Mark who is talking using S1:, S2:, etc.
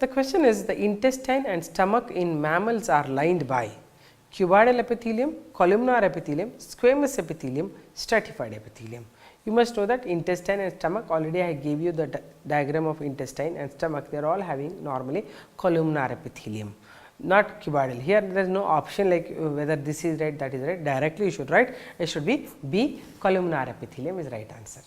S1: The question is, the intestine and stomach in mammals are lined by cuboidal epithelium, columnar epithelium, squamous epithelium, stratified epithelium. You must know that intestine and stomach, already I gave you the diagram of intestine and stomach, they are all having normally columnar epithelium, not cuboidal. Here there is no option like whether this is right, that is right, directly you should write, it should be B, columnar epithelium is right answer.